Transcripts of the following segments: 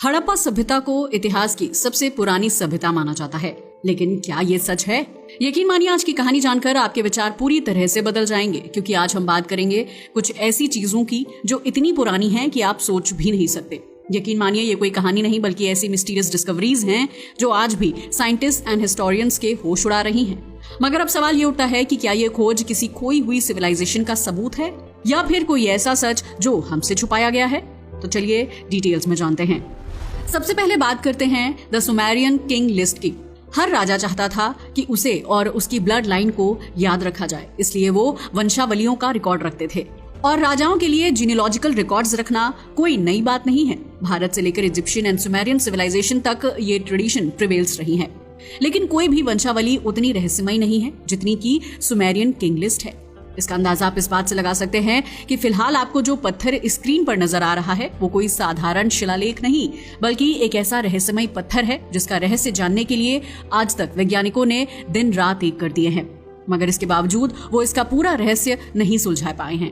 हड़प्पा सभ्यता को इतिहास की सबसे पुरानी सभ्यता माना जाता है, लेकिन क्या ये सच है? यकीन मानिए आज की कहानी जानकर आपके विचार पूरी तरह से बदल जाएंगे, क्योंकि आज हम बात करेंगे कुछ ऐसी चीजों की जो इतनी पुरानी हैं कि आप सोच भी नहीं सकते। यकीन मानिए ये कोई कहानी नहीं बल्कि ऐसी मिस्टीरियस डिस्कवरीज हैं जो आज भी साइंटिस्ट एंड हिस्टोरियंस के होश उड़ा रही हैं। मगर अब सवाल ये उठता है कि क्या ये खोज किसी खोई हुई सिविलाइजेशन का सबूत है या फिर कोई ऐसा सच जो हमसे छुपाया गया है? तो चलिए डिटेल्स में जानते हैं। सबसे पहले बात करते हैं द सुमेरियन किंग लिस्ट की। हर राजा चाहता था कि उसे और उसकी ब्लड लाइन को याद रखा जाए, इसलिए वो वंशावलियों का रिकॉर्ड रखते थे। और राजाओं के लिए जीनियोलॉजिकल रिकॉर्ड्स रखना कोई नई बात नहीं है। भारत से लेकर इजिप्शियन एंड सुमेरियन सिविलाइजेशन तक ये ट्रेडिशन प्रिवेल्स रही है। लेकिन कोई भी वंशावली उतनी रहस्यमयी नहीं है जितनी की सुमेरियन किंग लिस्ट है। इसका अंदाजा आप इस बात से लगा सकते हैं कि फिलहाल आपको जो पत्थर स्क्रीन पर नजर आ रहा है वो कोई साधारण शिलालेख नहीं, बल्कि एक ऐसा रहस्यमयी पत्थर है जिसका रहस्य जानने के लिए आज तक वैज्ञानिकों ने दिन रात एक कर दिए हैं। मगर इसके बावजूद वो इसका पूरा रहस्य नहीं सुलझा पाए हैं,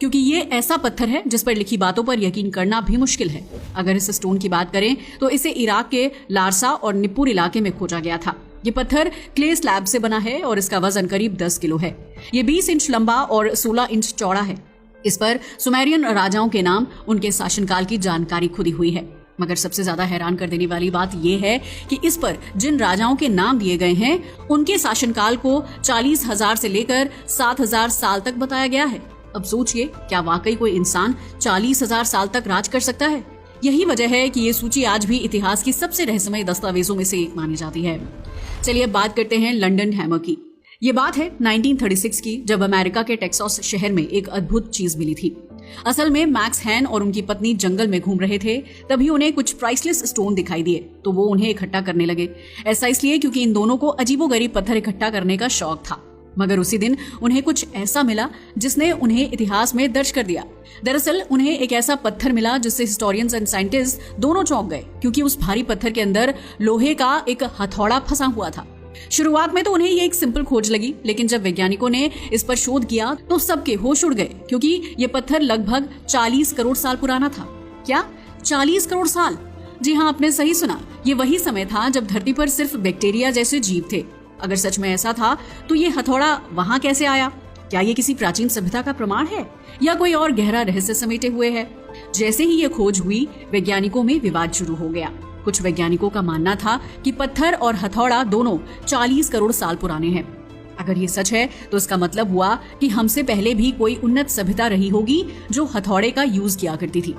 क्योंकि ये ऐसा पत्थर है जिस पर लिखी बातों पर यकीन करना भी मुश्किल है। अगर इस स्टोन की बात करें तो इसे इराक के लारसा और निप्पुर इलाके में खोजा गया था। ये पत्थर क्ले स्लैब से बना है और इसका वजन करीब 10 किलो है। ये 20 इंच लंबा और 16 इंच चौड़ा है। इस पर सुमेरियन राजाओं के नाम, उनके शासनकाल की जानकारी खुदी हुई है। मगर सबसे ज्यादा हैरान कर देने वाली बात यह है कि इस पर जिन राजाओं के नाम दिए गए हैं उनके शासनकाल को 40,000 से लेकर 7,000 साल तक बताया गया है। अब सोचिए, क्या वाकई कोई इंसान 40,000 साल तक राज कर सकता है? यही वजह है कि ये सूची आज भी इतिहास की सबसे रहस्यमय दस्तावेजों में से एक मानी जाती है। चलिए अब बात करते हैं लंदन हैमर की। ये बात है 1936 की, जब अमेरिका के टेक्सास शहर में एक अद्भुत चीज मिली थी। असल में मैक्स हैन और उनकी पत्नी जंगल में घूम रहे थे, तभी उन्हें कुछ प्राइसलेस स्टोन दिखाई दिए, तो वो उन्हें इकट्ठा करने लगे। ऐसा इसलिए क्योंकि इन दोनों को अजीबोगरीब पत्थर इकट्ठा करने का शौक था। मगर उसी दिन उन्हें कुछ ऐसा मिला जिसने उन्हें इतिहास में दर्ज कर दिया। दरअसल उन्हें एक ऐसा पत्थर मिला जिससे हिस्टोरियंस एंड साइंटिस्ट दोनों चौंक गए, क्योंकि उस भारी पत्थर के अंदर लोहे का एक हथौड़ा फंसा हुआ था। शुरुआत में तो उन्हें ये एक सिंपल खोज लगी, लेकिन जब वैज्ञानिकों ने इस पर शोध किया तो सबके होश उड़ गए, क्योंकि ये पत्थर लगभग 40 करोड़ साल पुराना था। क्या 40 करोड़ साल? जी हाँ, आपने सही सुना। ये वही समय था जब धरती पर सिर्फ बैक्टीरिया जैसे जीव थे। अगर सच में ऐसा था तो ये हथौड़ा वहां कैसे आया? क्या ये किसी प्राचीन सभ्यता का प्रमाण है या कोई और गहरा रहस्य समेटे हुए है? जैसे ही ये खोज हुई, वैज्ञानिकों में विवाद शुरू हो गया। कुछ वैज्ञानिकों का मानना था कि पत्थर और हथौड़ा दोनों 40 करोड़ साल पुराने हैं। अगर ये सच है तो इसका मतलब हुआ कि हमसे पहले भी कोई उन्नत सभ्यता रही होगी जो हथौड़े का यूज किया करती थी।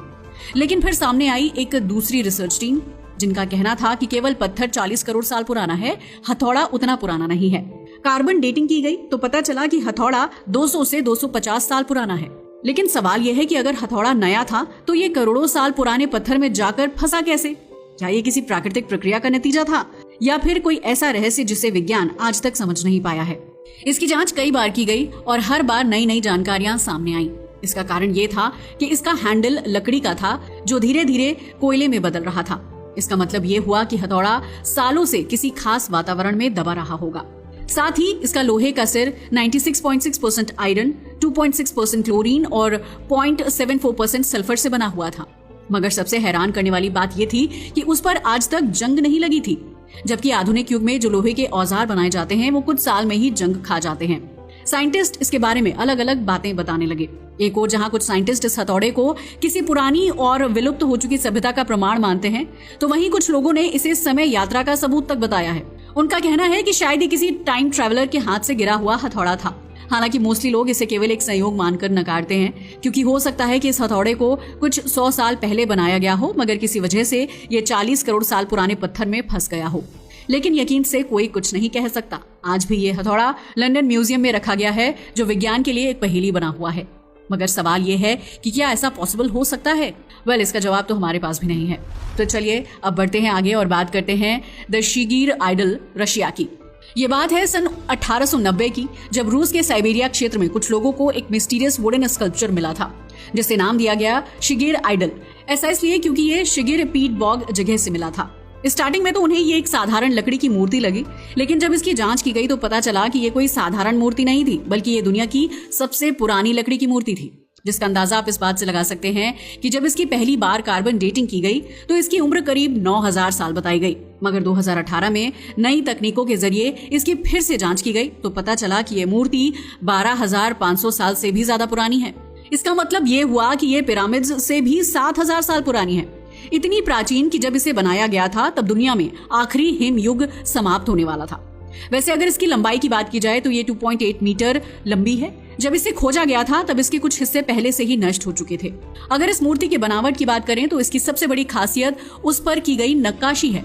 लेकिन फिर सामने आई एक दूसरी रिसर्च टीम जिनका कहना था कि केवल पत्थर 40 करोड़ साल पुराना है, हथौड़ा उतना पुराना नहीं है। कार्बन डेटिंग की गई तो पता चला कि हथौड़ा 200 से 250 साल पुराना है। लेकिन सवाल यह है कि अगर हथौड़ा नया था तो ये करोड़ों साल पुराने पत्थर में जाकर फंसा कैसे? क्या ये किसी प्राकृतिक प्रक्रिया का नतीजा था या फिर कोई ऐसा रहस्य जिसे विज्ञान आज तक समझ नहीं पाया है? इसकी जांच कई बार की गई और हर बार नई नई जानकारियां सामने आई। इसका कारण ये था कि इसका हैंडल लकड़ी का था जो धीरे धीरे कोयले में बदल रहा था। इसका मतलब ये हुआ कि हथौड़ा सालों से किसी खास वातावरण में दबा रहा होगा। साथ ही इसका लोहे का सिर 96.6% आयरन, 2.6% क्लोरीन और 0.74% सल्फर से बना हुआ था। मगर सबसे हैरान करने वाली बात यह थी कि उस पर आज तक जंग नहीं लगी थी, जबकि आधुनिक युग में जो लोहे के औजार बनाए जाते हैं वो कुछ साल में ही जंग खा जाते हैं। साइंटिस्ट इसके बारे में अलग अलग बातें बताने लगे। एक और जहां कुछ साइंटिस्ट इस हथौड़े को किसी पुरानी और विलुप्त हो चुकी सभ्यता का प्रमाण मानते हैं, तो वहीं कुछ लोगों ने इसे समय यात्रा का सबूत तक बताया है। उनका कहना है कि शायद ये किसी टाइम ट्रैवलर के हाथ से गिरा हुआ हथौड़ा था। हालांकि मोस्टली लोग इसे केवल एक संयोग मानकर नकारते हैं, क्योंकि हो सकता है कि इस हथौड़े को कुछ 100 साल पहले बनाया गया हो, मगर किसी वजह से ये 40 करोड़ साल पुराने पत्थर में फंस गया हो। लेकिन यकीन से कोई कुछ नहीं कह सकता। आज भी ये हथौड़ा लंदन म्यूजियम में रखा गया है, जो विज्ञान के लिए एक पहेली बना हुआ है। मगर सवाल ये है कि क्या ऐसा पॉसिबल हो सकता है? इसका जवाब तो हमारे पास भी नहीं है। तो चलिए अब बढ़ते हैं आगे और बात करते हैं द शिगिर आइडल, रशिया की। ये बात है सन 1890 की, जब रूस के साइबेरिया क्षेत्र में कुछ लोगों को एक मिस्टीरियस वुडन स्कल्पचर मिला था, जिससे नाम दिया गया शिगिर आइडल। ऐसा इसलिए क्योंकि ये शिगिर पीट बॉग जगह से मिला था। स्टार्टिंग में तो उन्हें ये एक साधारण लकड़ी की मूर्ति लगी, लेकिन जब इसकी जांच की गई तो पता चला कि ये कोई साधारण मूर्ति नहीं थी, बल्कि ये दुनिया की सबसे पुरानी लकड़ी की मूर्ति थी। जिसका अंदाजा आप इस बात से लगा सकते हैं कि जब इसकी पहली बार कार्बन डेटिंग की गई तो इसकी उम्र करीब 9000 साल बताई गई। मगर 2018 में नई तकनीकों के जरिए इसकी फिर से जांच की गई तो पता चला कि ये मूर्ति 12,500 साल से भी ज्यादा पुरानी है। इसका मतलब ये हुआ कि ये पिरामिड्स से भी 7,000 साल पुरानी है। इतनी प्राचीन कि जब इसे बनाया गया था तब दुनिया में आखिरी हिम युग समाप्त होने वाला था। वैसे अगर इसकी लंबाई की बात की जाए तो ये 2.8 मीटर लंबी है। जब इसे खोजा गया था तब इसके कुछ हिस्से पहले से ही नष्ट हो चुके थे। अगर इस मूर्ति की बनावट की बात करें तो इसकी सबसे बड़ी खासियत उस पर की गई नक्काशी है।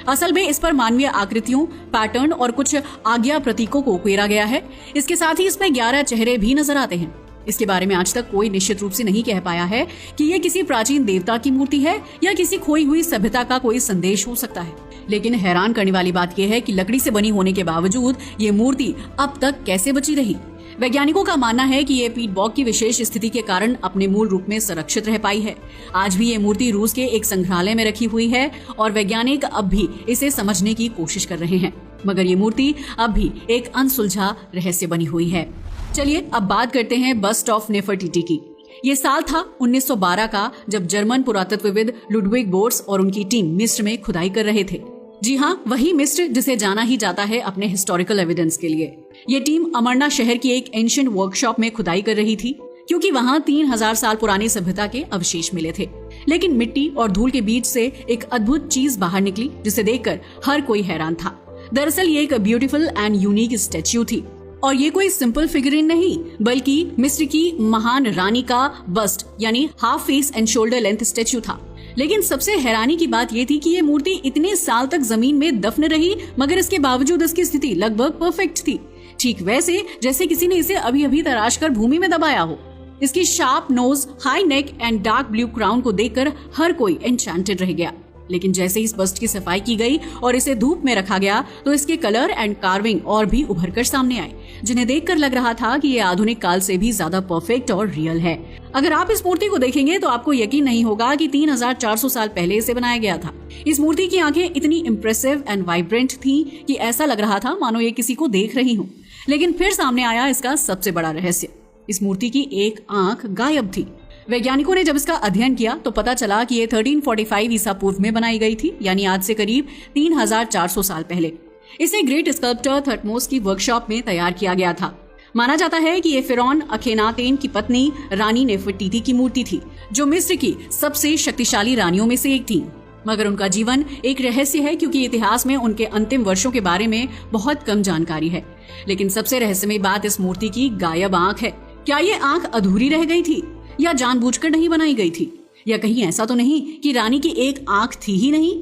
असल में इस पर मानवीय आकृतियों, पैटर्न और कुछ आज्ञा प्रतीकों को उकेरा गया है। इसके साथ ही इसमें 11 चेहरे भी नजर आते हैं। इसके बारे में आज तक कोई निश्चित रूप से नहीं कह पाया है कि यह किसी प्राचीन देवता की मूर्ति है या किसी खोई हुई सभ्यता का कोई संदेश हो सकता है। लेकिन हैरान करने वाली बात यह है कि लकड़ी से बनी होने के बावजूद ये मूर्ति अब तक कैसे बची रही। वैज्ञानिकों का मानना है कि ये पीट बॉग की विशेष स्थिति के कारण अपने मूल रूप में संरक्षित रह पाई है। आज भी ये मूर्ति रूस के एक संग्रहालय में रखी हुई है और वैज्ञानिक अब भी इसे समझने की कोशिश कर रहे हैं। मगर ये मूर्ति अब भी एक अनसुलझा रहस्य बनी हुई है। चलिए अब बात करते हैं बस्ट ऑफ नेफरटीटी की। ये साल था 1912 का जब जर्मन पुरातत्वविद लुडविग बोर्स और उनकी टीम मिस्र में खुदाई कर रहे थे। जी हाँ, वही मिस्र जिसे जाना ही जाता है अपने हिस्टोरिकल एविडेंस के लिए। ये टीम अमरना शहर की एक एंशिएंट वर्कशॉप में खुदाई कर रही थी क्योंकि वहाँ 3000 साल पुरानी सभ्यता के अवशेष मिले थे। लेकिन मिट्टी और धूल के बीच से एक अद्भुत चीज बाहर निकली जिसे देखकर हर कोई हैरान था। दरअसल ये एक ब्यूटीफुल एंड यूनिक स्टैच्यू थी और ये कोई सिंपल फिगरिन नहीं बल्कि मिस्र की महान रानी का बस्ट यानी half face and shoulder length statue था। लेकिन सबसे हैरानी की बात ये थी कि ये मूर्ति इतने साल तक जमीन में दफन रही मगर इसके बावजूद इसकी स्थिति लगभग परफेक्ट थी, ठीक वैसे जैसे किसी ने इसे अभी अभी तराश कर भूमि में दबाया हो। इसकी sharp nose, high neck and dark blue crown को देखकर हर कोई एन्चेंटेड रह गया। लेकिन जैसे इस बस्ट की सफाई की गई और इसे धूप में रखा गया तो इसके कलर एंड कार्विंग और भी उभर कर सामने आए, जिन्हें देखकर लग रहा था कि ये आधुनिक काल से भी ज्यादा परफेक्ट और रियल है। अगर आप इस मूर्ति को देखेंगे तो आपको यकीन नहीं होगा कि 3400 साल पहले इसे बनाया गया था। इस मूर्ति की आंखें इतनी इम्प्रेसिव एंड वाइब्रेंट थी कि ऐसा लग रहा था मानो ये किसी को देख रही हूँ। लेकिन फिर सामने आया इसका सबसे बड़ा रहस्य। इस मूर्ति की एक आंख गायब थी। वैज्ञानिकों ने जब इसका अध्ययन किया तो पता चला कि ये 1345 ईसा पूर्व में बनाई गई थी, यानी आज से करीब 3400 साल पहले। इसे ग्रेट स्कल्प्टर थटमोस की वर्कशॉप में तैयार किया गया था। माना जाता है कि ये फिरौन अखेनातेन की पत्नी रानी नेफरटीटी की मूर्ति थी, जो मिस्र की सबसे शक्तिशाली रानियों में से एक थी। मगर उनका जीवन एक रहस्य है क्योंकि इतिहास में उनके अंतिम वर्षों के बारे में बहुत कम जानकारी है। लेकिन सबसे रहस्यमयी बात इस मूर्ति की गायब आंख है। क्या ये आंख अधूरी रह गई थी या जानबूझकर नहीं बनाई गई थी, या कहीं ऐसा तो नहीं कि रानी की एक आंख थी ही नहीं।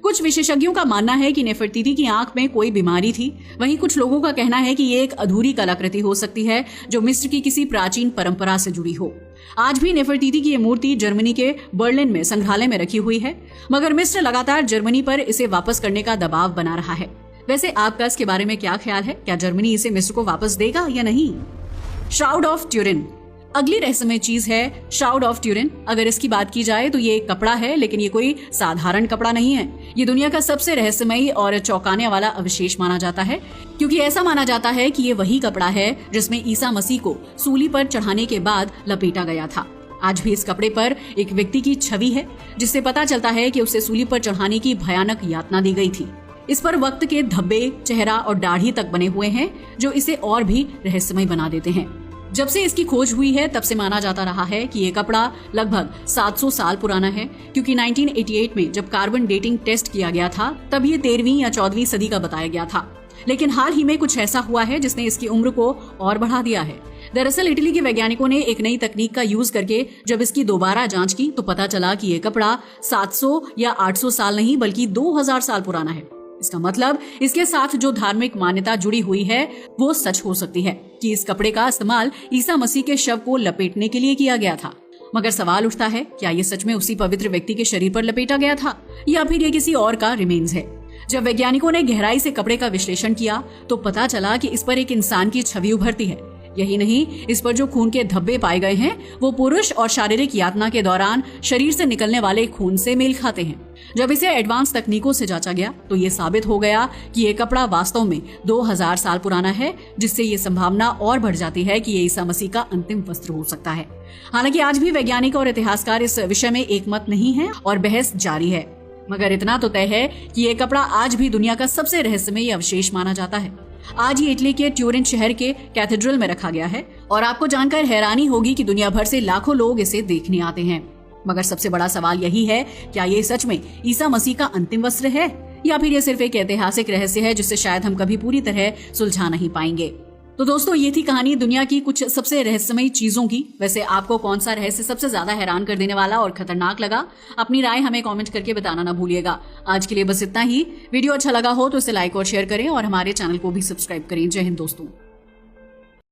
कुछ विशेषज्ञों का मानना है कि नेफरटीटी की आंख में कोई बीमारी थी। वहीं कुछ लोगों का कहना है कि ये एक अधूरी कलाकृति हो सकती है जो मिस्र की किसी प्राचीन परंपरा से जुड़ी हो। आज भी नेफरटीटी की ये मूर्ति जर्मनी के बर्लिन में संग्रहालय में रखी हुई है, मगर मिस्र लगातार जर्मनी पर इसे वापस करने का दबाव बना रहा है। वैसे आपका इसके बारे में क्या ख्याल है? क्या जर्मनी इसे मिस्र को वापस देगा या नहीं? श्राउड ऑफ ट्यूरिन अगली रहस्यमय चीज है। श्राउड ऑफ ट्यूरिन, अगर इसकी बात की जाए तो ये एक कपड़ा है, लेकिन ये कोई साधारण कपड़ा नहीं है। ये दुनिया का सबसे रहस्यमयी और चौंकाने वाला अवशेष माना जाता है क्योंकि ऐसा माना जाता है कि ये वही कपड़ा है जिसमें ईसा मसीह को सूली पर चढ़ाने के बाद लपेटा गया था। आज भी इस कपड़े पर एक व्यक्ति की छवि है जिससे पता चलता है कि उसे सूली पर चढ़ाने की भयानक यातना दी गई थी। इस पर वक्त के धब्बे, चेहरा और दाढ़ी तक बने हुए हैं जो इसे और भी रहस्यमय बना देते हैं। जब से इसकी खोज हुई है तब से माना जाता रहा है कि ये कपड़ा लगभग 700 साल पुराना है क्योंकि 1988 में जब कार्बन डेटिंग टेस्ट किया गया था तब ये 13वीं या 14वीं सदी का बताया गया था। लेकिन हाल ही में कुछ ऐसा हुआ है जिसने इसकी उम्र को और बढ़ा दिया है। दरअसल इटली के वैज्ञानिकों ने एक नई तकनीक का यूज करके जब इसकी दोबारा जांच की तो पता चला कि ये कपड़ा 700 या 800 साल नहीं बल्कि 2000 साल पुराना है। इसका मतलब इसके साथ जो धार्मिक मान्यता जुड़ी हुई है वो सच हो सकती है कि इस कपड़े का इस्तेमाल ईसा मसीह के शव को लपेटने के लिए किया गया था। मगर सवाल उठता है, क्या ये सच में उसी पवित्र व्यक्ति के शरीर पर लपेटा गया था या फिर ये किसी और का रिमेन्स है? जब वैज्ञानिकों ने गहराई से कपड़े का विश्लेषण किया तो पता चला कि इस पर एक इंसान की छवि उभरती है। यही नहीं, इस पर जो खून के धब्बे पाए गए हैं वो पुरुष और शारीरिक यातना के दौरान शरीर से निकलने वाले खून से मेल खाते हैं। जब इसे एडवांस तकनीकों से जांचा गया तो ये साबित हो गया कि ये कपड़ा वास्तव में 2000 साल पुराना है, जिससे ये संभावना और बढ़ जाती है कि ये ईसा मसीह का अंतिम वस्त्र हो सकता है। हालांकि आज भी वैज्ञानिक और इतिहासकार इस विषय में एकमत नहीं है और बहस जारी है, मगर इतना तो तय है कि ये कपड़ा आज भी दुनिया का सबसे रहस्यमयी अवशेष माना जाता है। आज ये इटली के ट्यूरिन शहर के कैथेड्रल में रखा गया है और आपको जानकर हैरानी होगी कि दुनिया भर से लाखों लोग इसे देखने आते हैं। मगर सबसे बड़ा सवाल यही है, क्या ये सच में ईसा मसीह का अंतिम वस्त्र है या फिर ये सिर्फ एक ऐतिहासिक रहस्य है जिसे शायद हम कभी पूरी तरह सुलझा नहीं पाएंगे। तो दोस्तों, ये थी कहानी दुनिया की कुछ सबसे रहस्यमयी चीजों की। वैसे आपको कौन सा रहस्य सबसे ज्यादा हैरान कर देने वाला और खतरनाक लगा? अपनी राय हमें कमेंट करके बताना ना भूलिएगा। आज के लिए बस इतना ही। वीडियो अच्छा लगा हो तो इसे लाइक और शेयर करें और हमारे चैनल को भी सब्सक्राइब करें। जय हिंद दोस्तों।